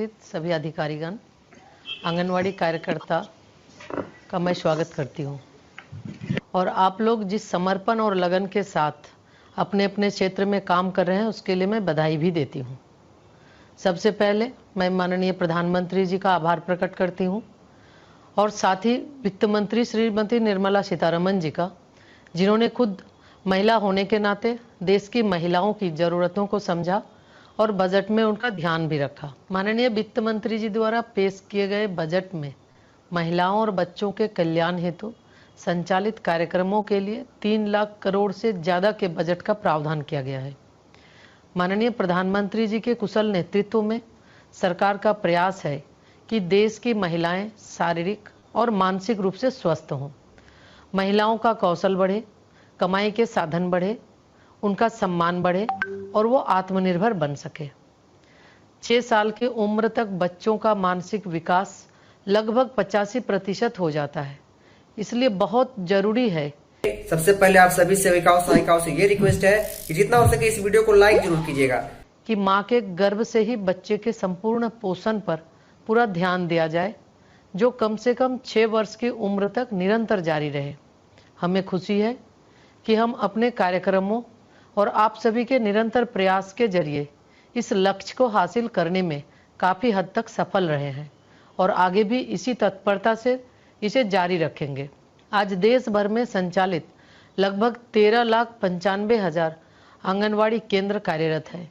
उपस्थित सभी अधिकारीगण, आंगनवाड़ी कार्यकर्ता का मैं स्वागत करती हूँ। और आप लोग जिस समर्पण और लगन के साथ अपने अपने क्षेत्र में काम कर रहे हैं उसके लिए मैं बधाई भी देती हूँ। सबसे पहले मैं माननीय प्रधानमंत्री जी का आभार प्रकट करती हूँ और साथ ही वित्त मंत्री श्रीमती निर्मला सीतारमण जी का, जिन्होंने खुद महिला होने के नाते देश की महिलाओं की ज़रूरतों को समझा और बजट में उनका ध्यान भी रखा। माननीय वित्त मंत्री जी द्वारा पेश किए गए बजट में महिलाओं और बच्चों के कल्याण हेतु संचालित कार्यक्रमों के लिए 3 लाख करोड़ से ज़्यादा के बजट का प्रावधान किया गया है। माननीय प्रधानमंत्री जी के कुशल नेतृत्व में सरकार का प्रयास है कि देश की महिलाएं शारीरिक और मानसिक रूप से स्वस्थ हों, महिलाओं का कौशल बढ़े, कमाई के साधन बढ़े, उनका सम्मान बढ़े और वो आत्मनिर्भर बन सके। 6 साल की उम्र तक बच्चों का मानसिक विकास लगभग 85% हो जाता है, इसलिए बहुत जरूरी है। सबसे पहले आप सभी सेविकाओं सहायिकाओं से ये रिक्वेस्ट है कि जितना हो सके इस वीडियो को लाइक जरूर कीजिएगा कि माँ के गर्भ से ही बच्चे के संपूर्ण पोषण पर पूरा ध्यान दिया जाए, जो कम से कम 6 वर्ष की उम्र तक निरंतर जारी रहे। हमें खुशी है कि हम अपने कार्यक्रमों और आप सभी के निरंतर प्रयास के जरिए इस लक्ष्य को हासिल करने में काफ़ी हद तक सफल रहे हैं और आगे भी इसी तत्परता से इसे जारी रखेंगे। आज देश भर में संचालित लगभग 13,95,000 आंगनवाड़ी केंद्र कार्यरत है,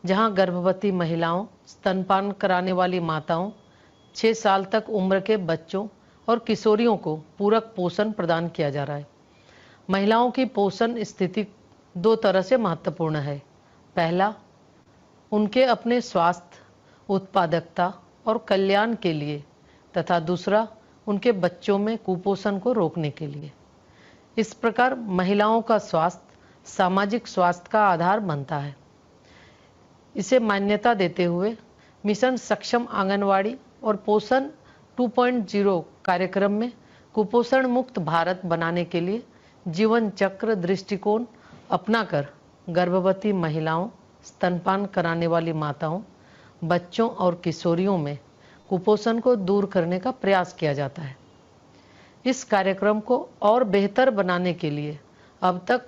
जहां गर्भवती महिलाओं, स्तनपान कराने वाली माताओं, 6 साल तक उम्र के बच्चों और किशोरियों को पूरक पोषण प्रदान किया जा रहा है। महिलाओं की पोषण स्थिति 2 तरह से महत्वपूर्ण है। पहला, उनके अपने स्वास्थ्य, उत्पादकता और कल्याण के लिए, तथा दूसरा, उनके बच्चों में कुपोषण को रोकने के लिए। इस प्रकार महिलाओं का स्वास्थ्य सामाजिक स्वास्थ्य का आधार बनता है। इसे मान्यता देते हुए मिशन सक्षम आंगनवाड़ी और पोषण 2.0 कार्यक्रम में कुपोषण मुक्त भारत बनाने के लिए जीवन चक्र दृष्टिकोण अपनाकर गर्भवती महिलाओं, स्तनपान कराने वाली माताओं, बच्चों और किशोरियों में कुपोषण को दूर करने का प्रयास किया जाता है। इस कार्यक्रम को और बेहतर बनाने के लिए अब तक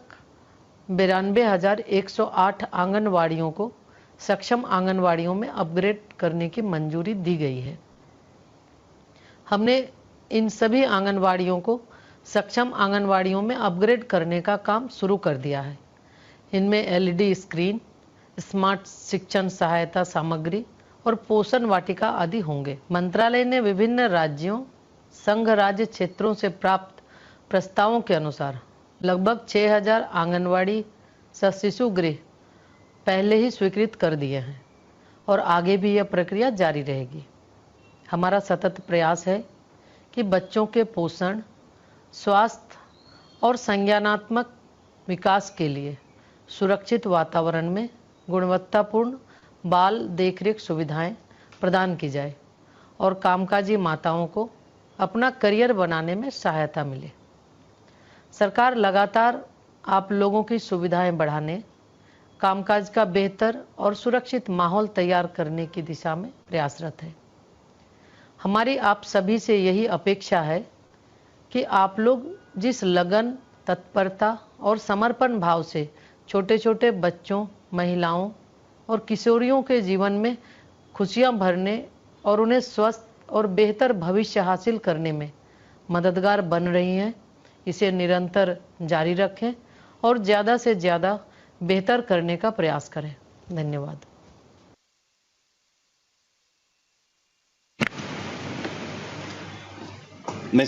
92,108 आंगनवाड़ियों को सक्षम आंगनवाड़ियों में अपग्रेड करने की मंजूरी दी गई है। हमने इन सभी आंगनवाड़ियों को सक्षम आंगनवाड़ियों में अपग्रेड करने का काम शुरू कर दिया है। इनमें LED स्क्रीन, स्मार्ट शिक्षण सहायता सामग्री और पोषण वाटिका आदि होंगे। मंत्रालय ने विभिन्न राज्यों, संघ राज्य क्षेत्रों से प्राप्त प्रस्तावों के अनुसार लगभग 6,000 आंगनवाड़ी सह शिशु गृह पहले ही स्वीकृत कर दिए हैं और आगे भी यह प्रक्रिया जारी रहेगी। हमारा सतत प्रयास है कि बच्चों के पोषण, स्वास्थ्य और संज्ञानात्मक विकास के लिए सुरक्षित वातावरण में गुणवत्तापूर्ण बाल देखरेख सुविधाएं प्रदान की जाए और कामकाजी माताओं को अपना करियर बनाने में सहायता मिले। सरकार लगातार आप लोगों की सुविधाएं बढ़ाने, कामकाज का बेहतर और सुरक्षित माहौल तैयार करने की दिशा में प्रयासरत है। हमारी आप सभी से यही अपेक्षा है कि आप लोग जिस लगन, तत्परता और समर्पण भाव से छोटे छोटे बच्चों, महिलाओं और किशोरियों के जीवन में खुशियां भरने और उन्हें स्वस्थ और बेहतर भविष्य हासिल करने में मददगार बन रही हैं, इसे निरंतर जारी रखें और ज़्यादा से ज़्यादा बेहतर करने का प्रयास करें। धन्यवाद। मैं